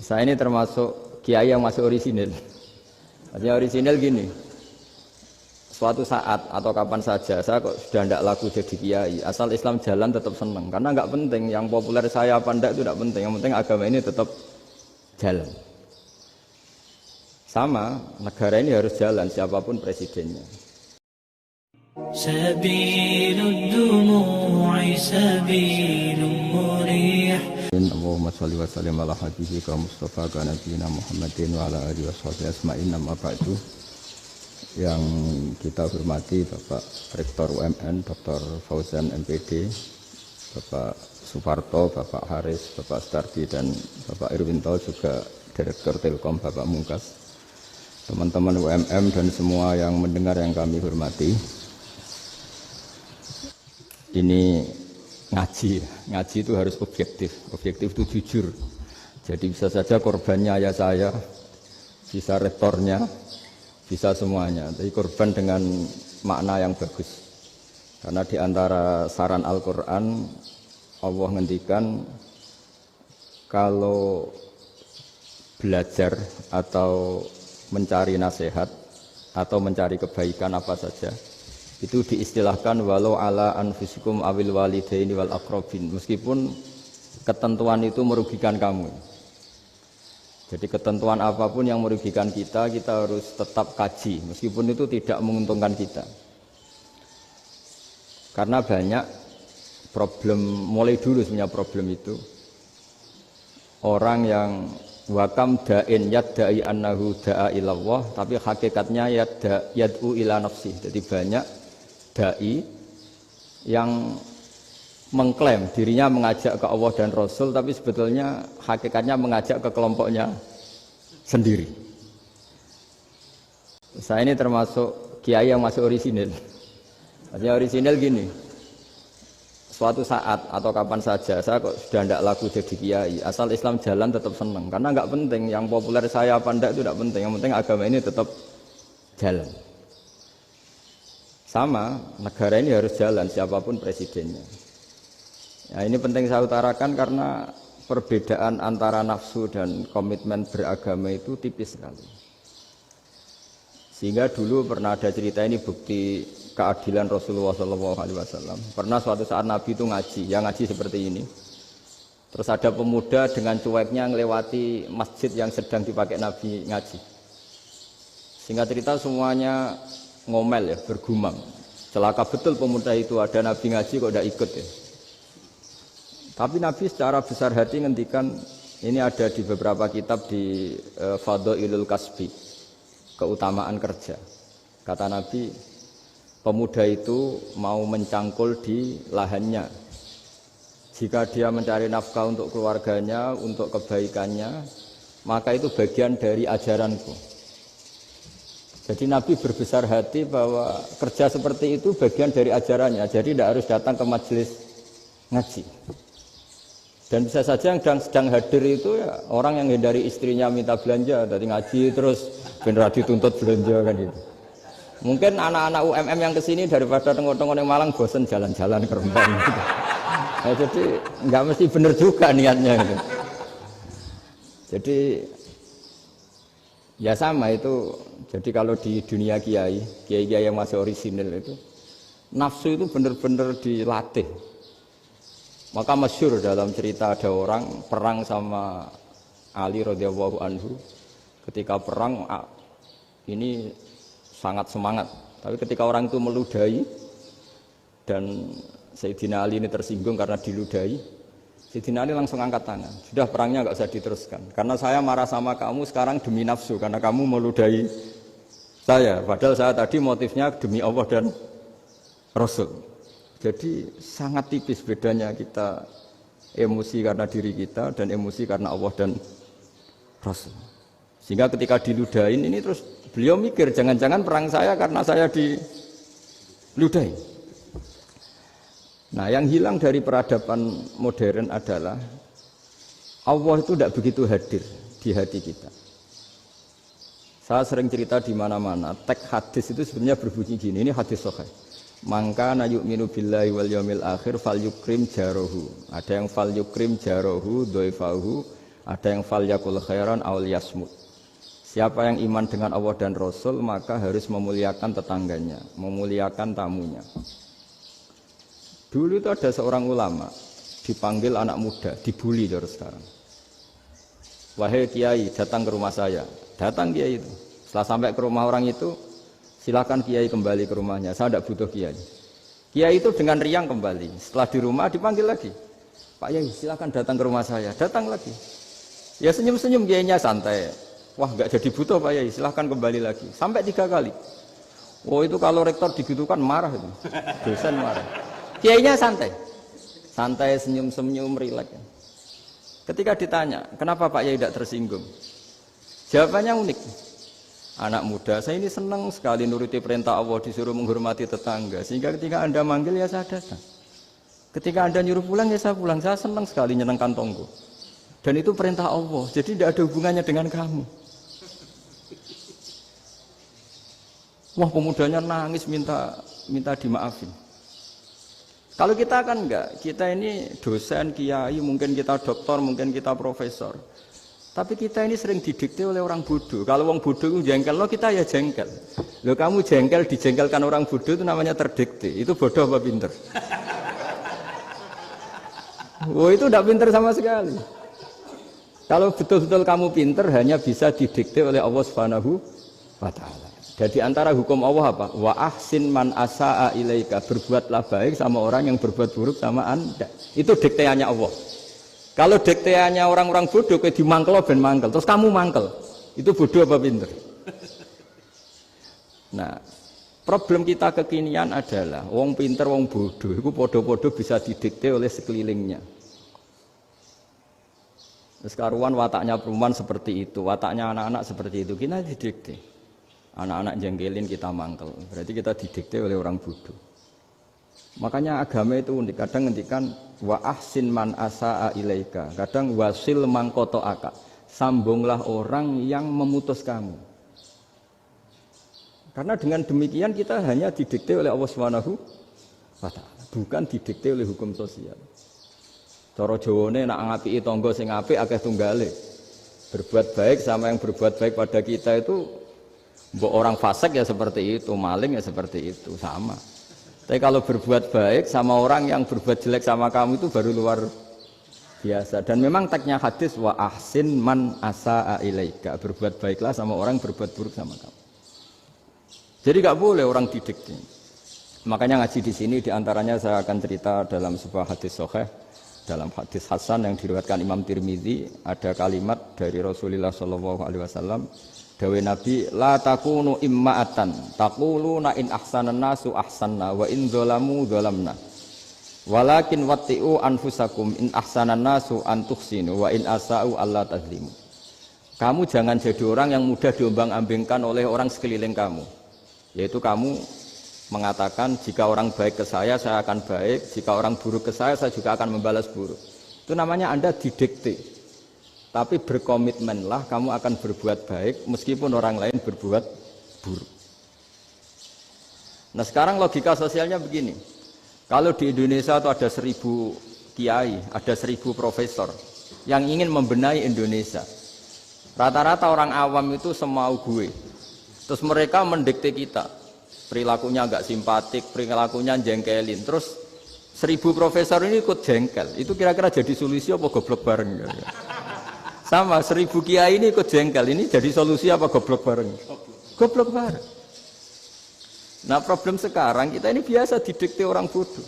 Saya ini termasuk kiai yang masih orisinil. Artinya orisinil gini, suatu saat atau kapan saja saya kok sudah tidak laku jadi kiai, asal Islam jalan tetap senang. Karena nggak penting yang populer saya apa enggak itu tidak penting. Yang penting agama ini tetap jalan. Sama, negara ini harus jalan siapapun presidennya. Sabilud dumu'i sabilun murih. Allahumma sholli wa sallim ala habibika Mustafa ka nabiyina Muhammadin wa ala alihi washabihi asma'in amma ba'du. Yang kita hormati Bapak Rektor UMN Dr. Fauzan MPD, Bapak Suparto, Bapak Haris, Bapak Stardi dan Bapak Irwinto, juga Direktur Telkom Bapak Mungkas, teman-teman UMM dan semua yang mendengar yang kami hormati. Ini ngaji itu harus objektif itu jujur. Jadi bisa saja korbannya ayah saya, bisa rektornya, bisa semuanya. Tapi korban dengan makna yang bagus. Karena di antara saran Al-Quran, Allah ngendikan kalau belajar atau mencari nasihat atau mencari kebaikan apa saja, itu diistilahkan walau ala anfusikum awil walidaini wal aqrabin, meskipun ketentuan itu merugikan kamu. Jadi ketentuan apapun yang merugikan kita harus tetap kaji meskipun itu tidak menguntungkan kita. Karena banyak problem, mulai dulu sebenarnya problem itu orang yang wakam da'in yadda'i annahu da'a ilallah tapi hakikatnya yad'u ila nafsih. Jadi banyak dai yang mengklaim dirinya mengajak ke Allah dan Rasul, tapi sebetulnya hakikatnya mengajak ke kelompoknya sendiri. Saya ini termasuk kiai yang masih orisinil. Artinya orisinil gini, suatu saat atau kapan saja saya kok sudah tidak laku jadi kiai, asal Islam jalan tetap senang. Karena nggak penting yang populer saya apa enggak itu tidak penting. Yang penting agama ini tetap jalan. Sama, negara ini harus jalan siapapun presidennya. Ya, ini penting saya utarakan karena perbedaan antara nafsu dan komitmen beragama itu tipis sekali. Sehingga dulu pernah ada cerita, ini bukti keadilan Rasulullah SAW. Pernah suatu saat Nabi itu ngaji, yang ngaji seperti ini. Terus ada pemuda dengan cueknya ngelewati masjid yang sedang dipakai Nabi ngaji. Singkat cerita semuanya ngomel ya, bergumam. Celaka betul pemuda itu, ada Nabi ngaji kok tidak ikut ya. Tapi Nabi secara besar hati ngendikan, ini ada di beberapa kitab di Fadhailul Kasbi, keutamaan kerja. Kata Nabi, pemuda itu mau mencangkul di lahannya. Jika dia mencari nafkah untuk keluarganya, untuk kebaikannya, maka itu bagian dari ajaranku. Jadi Nabi berbesar hati bahwa kerja seperti itu bagian dari ajarannya. Jadi tidak harus datang ke majelis ngaji. Dan bisa saja yang sedang hadir itu ya orang yang hindari istrinya minta belanja, dari ngaji terus benar dituntut belanja kan itu. Mungkin anak-anak UMM yang kesini daripada tengok-tengok yang Malang bosan jalan-jalan ke Rembang. Gitu. Ya, jadi nggak mesti benar juga niatnya. Gitu. Jadi ya sama itu. Jadi kalau di dunia kiai yang masih orisinil itu, nafsu itu benar-benar dilatih. Maka masyhur dalam cerita ada orang perang sama Ali radhiyallahu anhu. Ketika perang ini sangat semangat. Tapi ketika orang itu meludahi dan Sayyidina Ali ini tersinggung karena diludahi, Sayyidina Ali langsung angkat tangan. Sudah, perangnya nggak usah diteruskan. Karena saya marah sama kamu sekarang demi nafsu karena kamu meludahi saya. Padahal saya tadi motifnya demi Allah dan Rasul. Jadi sangat tipis bedanya kita emosi karena diri kita dan emosi karena Allah dan Rasul. Sehingga ketika diludahin ini terus beliau mikir jangan-jangan perang saya karena saya diludahin. Nah, yang hilang dari peradaban modern adalah Allah itu tidak begitu hadir di hati kita. Saya sering cerita di mana-mana, teks hadis itu sebenarnya berbunyi gini, ini hadis sahih. Mangka na yu'minu billahi wal yaumil akhir fal yukrim jarahu. Ada yang fal yukrim jarahu dhaifahu Ada yang falyakul khairan aw liyasmut. Siapa yang iman dengan Allah dan Rasul maka harus memuliakan tetangganya, memuliakan tamunya. Dulu itu ada seorang ulama dipanggil anak muda, dibully terus sekarang. Wahai kiai, datang ke rumah saya. Datang kiai itu. Setelah sampai ke rumah orang itu, silakan kiai kembali ke rumahnya. Saya tidak butuh kiai. Kiai itu dengan riang kembali. Setelah di rumah dipanggil lagi. Pak Yai, silakan datang ke rumah saya. Datang lagi. Ya senyum-senyum kiainya santai. Wah, nggak jadi butuh Pak Yai, silahkan kembali lagi. Sampai 3 kali. Oh itu kalau rektor digitukan marah itu. Dosen marah. Kiainya santai. Santai, senyum-senyum, rileks. Ketika ditanya, kenapa Pak Yai tidak tersinggung? Jawabannya unik. Anak muda, saya ini senang sekali nuruti perintah Allah, disuruh menghormati tetangga. Sehingga ketika Anda manggil, ya saya datang. Ketika Anda nyuruh pulang, ya saya pulang. Saya senang sekali nyenangkan tonggo. Dan itu perintah Allah, jadi tidak ada hubungannya dengan kamu. Wah, pemudanya nangis minta dimaafin. Kalau kita kan enggak, kita ini dosen, kiai, mungkin kita doktor, mungkin kita profesor. Tapi kita ini sering didikte oleh orang bodoh. Kalau orang bodoh itu jengkel, lo kita ya jengkel. Lo kamu jengkel, dijengkelkan orang bodoh itu namanya terdikte. Itu bodoh apa pinter? Oh itu tidak pinter sama sekali. Kalau betul-betul kamu pinter hanya bisa didikte oleh Allah Subhanahu wa Ta'ala. Jadi antara hukum Allah apa? Wa ahsin man asaa ilaika, berbuatlah baik sama orang yang berbuat buruk sama Anda. Itu dikteannya Allah. Kalau dikteannya orang-orang bodoh kayak dimangkel ben mangkel, terus kamu mangkel. Itu bodoh apa pinter? Nah, problem kita kekinian adalah wong pinter wong bodoh itu podo-podo bisa didikte oleh sekelilingnya. Sekaruan wataknya perempuan seperti itu, wataknya anak-anak seperti itu, kita didikte. Anak-anak jengkelin kita mangkel, berarti kita didikte oleh orang bodoh. Makanya agama itu unik, kadang ngendikan wa ahsin man asaa ilaika, kadang wasil man qata'aka, sambunglah orang yang memutus kamu. Karena dengan demikian kita hanya didikte oleh Allah Subhanahu wa Ta'ala, bukan didikte oleh hukum sosial. Cara Jawane nak ngapiki tangga sing apik akeh tunggale. Berbuat baik sama yang berbuat baik pada kita itu mbok orang fasik ya seperti itu, maling ya seperti itu, sama. Tapi kalau berbuat baik sama orang yang berbuat jelek sama kamu itu baru luar biasa. Dan memang teksnya hadis wa ahsin man asaa ilaika, berbuat baiklah sama orang berbuat buruk sama kamu. Jadi enggak boleh orang didikte. Makanya ngaji di sini diantaranya saya akan cerita dalam sebuah hadis sahih, dalam hadis hasan yang diriwayatkan Imam Tirmizi, ada kalimat dari Rasulullah SAW. Dawe Nabi, la takunu imma'atan taquluna in ahsanan nasu ahsanna wa in dzalamu dzalamna walakin watti'u anfusakum in ahsanan nasu an tuhsinu wa in asa'u alla tazlimu. Kamu jangan jadi orang yang mudah diombang-ambingkan oleh orang sekeliling kamu, yaitu kamu mengatakan jika orang baik ke saya akan baik, jika orang buruk ke saya juga akan membalas buruk. Itu namanya Anda didikte. Tapi berkomitmenlah kamu akan berbuat baik meskipun orang lain berbuat buruk. Nah sekarang logika sosialnya begini. Kalau di Indonesia itu ada 1000 kiai, ada 1000 profesor yang ingin membenahi Indonesia. Rata-rata orang awam itu semau gue. Terus mereka mendikte kita. Perilakunya agak simpatik, perilakunya jengkelin. Terus 1000 profesor ini ikut jengkel. Itu kira-kira jadi solusi apa goblok bareng? Sama 1000 kiai ini ikut jengkel, ini jadi solusi apa goblok bareng? Goblok bareng. Nah problem sekarang kita ini biasa didikte orang bodoh.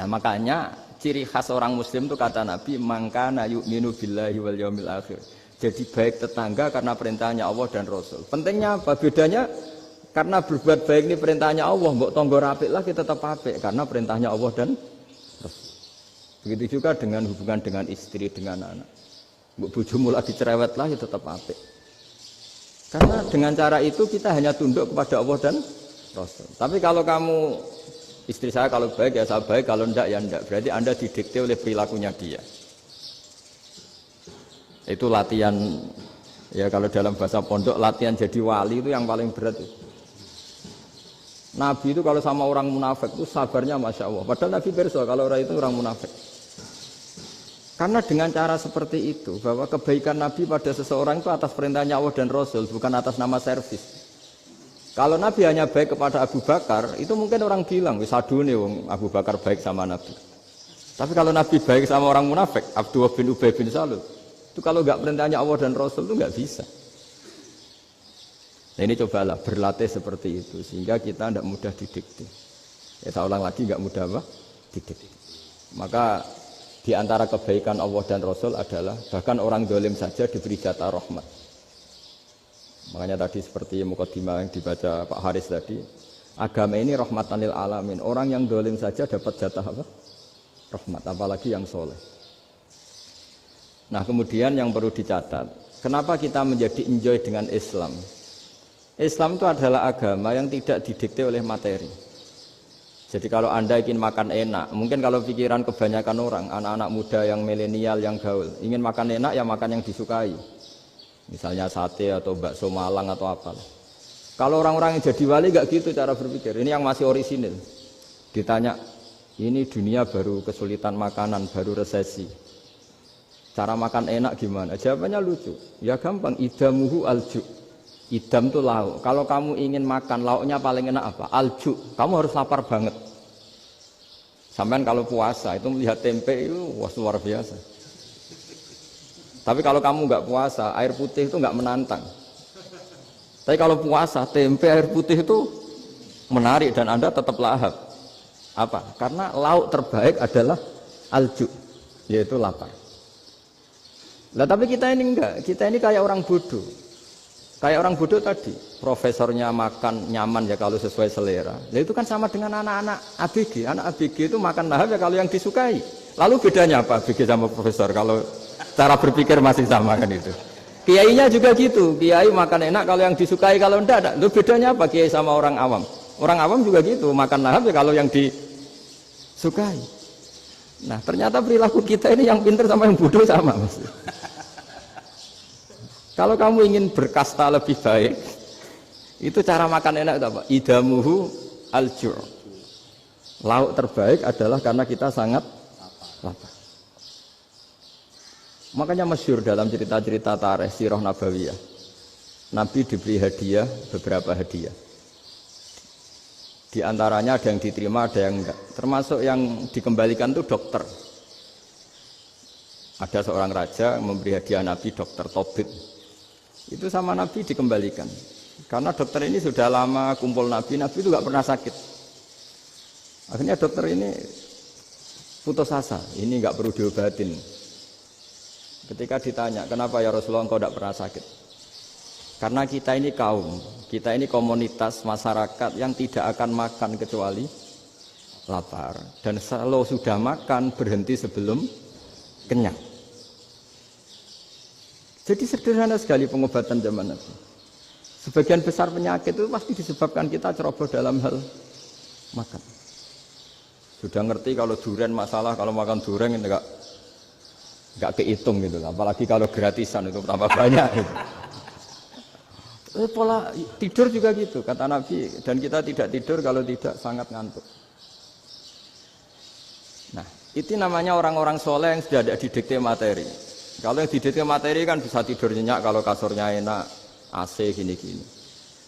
Nah makanya ciri khas orang muslim itu kata Nabi, mangkana yu'minu billahi wal yaumil akhir. Jadi baik tetangga karena perintahnya Allah dan Rasul. Pentingnya apa? Bedanya karena berbuat baik ini perintahnya Allah, mbok tonggo apik lah kita tetap apik karena perintahnya Allah dan Rasul. Begitu juga dengan hubungan dengan istri, dengan anak. Bojomu lagi cerewet lah, ya tetap apik. Karena dengan cara itu kita hanya tunduk kepada Allah dan Rasul. Tapi kalau kamu, istri saya kalau baik ya saya baik, kalau enggak ya enggak. Berarti Anda didikte oleh perilakunya dia. Itu latihan, ya kalau dalam bahasa pondok, latihan jadi wali itu yang paling berat. Nabi itu kalau sama orang munafik itu sabarnya Masya Allah. Padahal Nabi berso kalau orang itu orang munafik. Karena dengan cara seperti itu, bahwa kebaikan Nabi pada seseorang itu atas perintahnya Allah dan Rasul, bukan atas nama servis. Kalau Nabi hanya baik kepada Abu Bakar, itu mungkin orang bilang, wis adune wong Abu Bakar baik sama Nabi. Tapi kalau Nabi baik sama orang munafik, Abdullah bin Ubay bin Salul, itu kalau nggak perintahnya Allah dan Rasul itu nggak bisa. Nah ini cobalah berlatih seperti itu, sehingga kita tidak mudah didikte. Ya saya ulang lagi, nggak mudah apa? Didikte. Maka di antara kebaikan Allah dan Rasul adalah bahkan orang dolim saja diberi jatah rahmat. Makanya tadi seperti mukadimah yang dibaca Pak Haris tadi, agama ini rahmatan lil alamin. Orang yang dolim saja dapat jatah apa? Rahmat, apalagi yang soleh. Nah kemudian yang perlu dicatat, kenapa kita menjadi enjoy dengan Islam? Islam itu adalah agama yang tidak didikte oleh materi. Jadi kalau Anda ingin makan enak, mungkin kalau pikiran kebanyakan orang, anak-anak muda yang milenial, yang gaul, ingin makan enak ya makan yang disukai. Misalnya sate atau bakso Malang atau apa. Kalau orang-orang yang jadi wali gak gitu cara berpikir. Ini yang masih orisinil. Ditanya, ini dunia baru kesulitan makanan, baru resesi. Cara makan enak gimana? Jawabannya lucu. Ya gampang, idamuhu alju. Idam itu lauk. Kalau kamu ingin makan lauknya paling enak apa? Alju. Kamu harus lapar banget. Sampai kalau puasa itu melihat tempe itu wah luar biasa. Tapi kalau kamu nggak puasa, air putih itu nggak menantang. Tapi kalau puasa, tempe air putih itu menarik dan Anda tetap lahap. Apa? Karena lauk terbaik adalah alju, yaitu lapar. Nah tapi kita ini enggak, kita ini kayak orang bodoh. Kayak orang bodoh tadi, profesornya makan nyaman ya kalau sesuai selera. Nah itu kan sama dengan anak-anak ABG. Anak ABG itu makan lahap ya kalau yang disukai. Lalu bedanya apa ABG sama profesor? Kalau cara berpikir masih sama kan itu. Kiainya juga gitu, kiai makan enak kalau yang disukai, kalau enggak. Lalu bedanya apa kiai sama orang awam? Orang awam juga gitu, makan lahap ya kalau yang disukai. Nah ternyata perilaku kita ini yang pintar sama yang bodoh sama mas. Kalau kamu ingin berkasta lebih baik, itu cara makan enak itu apa? Idamuhu al-ju'. Lauk terbaik adalah karena kita sangat lapar. Makanya masyhur dalam cerita-cerita tarikh sirah nabawiyah. Nabi diberi hadiah, beberapa hadiah. Di antaranya ada yang diterima, ada yang enggak. Termasuk yang dikembalikan itu dokter. Ada seorang raja memberi hadiah Nabi dokter Tobit. Itu sama Nabi dikembalikan. Karena dokter ini sudah lama kumpul Nabi itu enggak pernah sakit. Akhirnya dokter ini putus asa, ini enggak perlu diobatin. Ketika ditanya, kenapa ya Rasulullah engkau tidak pernah sakit? Karena kita ini kaum, kita ini komunitas masyarakat yang tidak akan makan kecuali lapar. Dan kalau sudah makan, berhenti sebelum kenyang. Jadi sederhana sekali pengobatan zaman Nabi. Sebagian besar penyakit itu pasti disebabkan kita ceroboh dalam hal makan. Sudah ngerti kalau durian masalah, kalau makan durian enggak kehitung gitu, apalagi kalau gratisan itu tambah banyak gitu. Pola tidur juga gitu kata Nabi, dan kita tidak tidur kalau tidak sangat ngantuk. Nah itu namanya orang-orang soleh yang sudah tidak didikte materi. Kalau yang didikte materi kan bisa tidur nyenyak kalau kasurnya enak, AC gini-gini.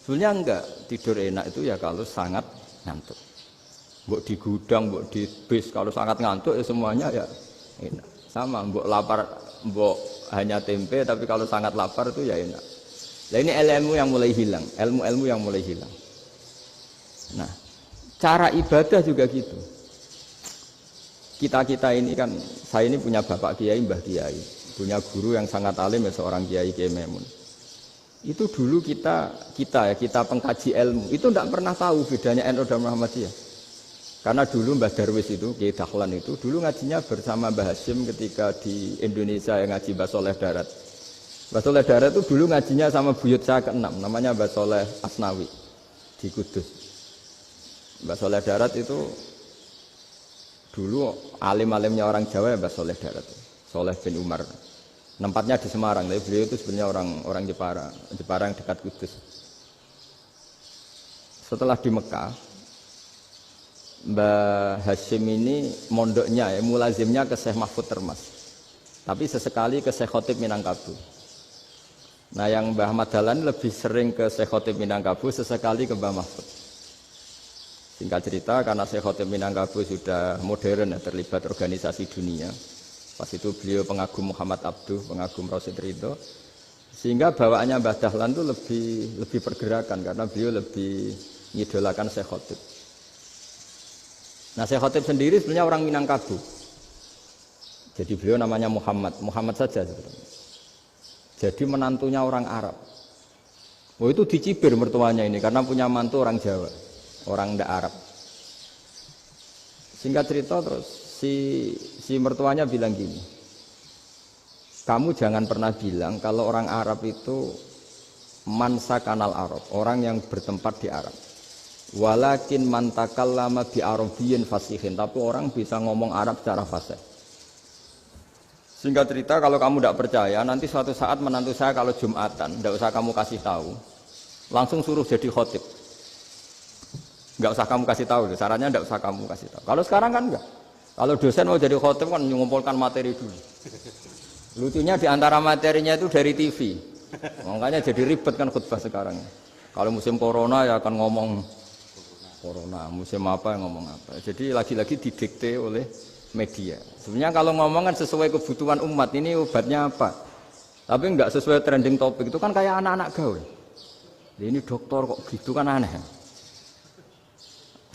Sebenarnya enggak, tidur enak itu ya kalau sangat ngantuk. Mbok di gudang, mbok di bis, kalau sangat ngantuk ya semuanya ya enak. Sama, mbok lapar, mbok hanya tempe, tapi kalau sangat lapar itu ya enak. Nah ini ilmu yang mulai hilang, ilmu-ilmu yang mulai hilang. Nah, cara ibadah juga gitu. Kita ini kan, saya ini punya bapak kiai, mbah kiai, punya guru yang sangat alim ya seorang kiai Kiai Maimun. Itu dulu kita pengkaji ilmu, itu tidak pernah tahu bedanya NU dan Muhammadiyah. Karena dulu Mbah Darwis itu, Kiai Dahlan itu, dulu ngajinya bersama Mbah Hasyim ketika di Indonesia yang ngaji Mbah Soleh Darat. Mbah Soleh Darat itu dulu ngajinya sama buyut saya ke-6, namanya Mbah Soleh Asnawi di Kudus. Mbah Soleh Darat itu dulu alim-alimnya orang Jawa ya Mbah Soleh Darat, Soleh bin Umar. Tempatnya di Semarang, tapi beliau itu sebenarnya orang Jepara yang dekat Kudus. Setelah di Mekah, Mbah Hasyim ini mondoknya ya, mulazimnya ke Syekh Mahfud Termas. Tapi sesekali ke Syekh Khotib Minangkabau. Nah yang Mbah Ahmad Dahlan lebih sering ke Syekh Khotib Minangkabau, sesekali ke Mbah Mahfud. Singkat cerita, karena Syekh Khotib Minangkabau sudah modern ya, terlibat organisasi dunia. Pas itu beliau pengagum Muhammad Abduh, pengagum Rasid Ridho. Sehingga bawaannya Mbah Dahlan itu lebih pergerakan karena beliau lebih mengidolakan Syekh Khotib. Nah Syekh Khotib sendiri sebenarnya orang Minangkabau. Jadi beliau namanya Muhammad saja sebenarnya. Jadi menantunya orang Arab. Oh itu dicibir mertuanya ini karena punya mantu orang Jawa, orang ndak Arab. Singkat cerita terus si mertuanya bilang gini, kamu jangan pernah bilang kalau orang Arab itu mansa kanal Arab, orang yang bertempat di Arab. Walakin mantakallama bi arabiyyin fasihin, tapi orang bisa ngomong Arab secara fasih. Singkat cerita, kalau kamu tidak percaya, nanti suatu saat menantu saya kalau Jumatan, tidak usah kamu kasih tahu, langsung suruh jadi khotib. Nggak usah kamu kasih tahu, sarannya tidak usah kamu kasih tahu. Kalau sekarang kan enggak. Kalau dosen mau jadi khotib kan mengumpulkan materi dulu. Lucunya di antara materinya itu dari TV, makanya jadi ribet kan khutbah sekarang. Kalau musim corona ya akan ngomong corona, musim apa yang ngomong apa. Jadi lagi-lagi didikte oleh media. Sebenarnya kalau ngomong kan sesuai kebutuhan umat, ini obatnya apa? Tapi enggak sesuai trending topik, itu kan kayak anak-anak gaul. Ini dokter kok gitu kan aneh.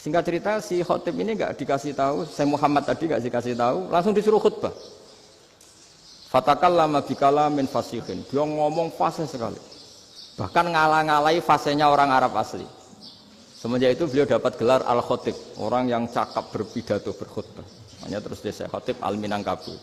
Singkat cerita si khotib ini enggak dikasih tahu, Syekh Muhammad tadi enggak dikasih tahu, langsung disuruh khutbah. Fatakallama bikalamin fasihin. Dia ngomong fasih sekali. Bahkan ngalah-ngalahi fasihnya orang Arab asli. Semenjak itu beliau dapat gelar Al-Khotib, orang yang cakap berpidato berkhutbah. Hanya terus dia Syekh Khotib Al-Minangkabau.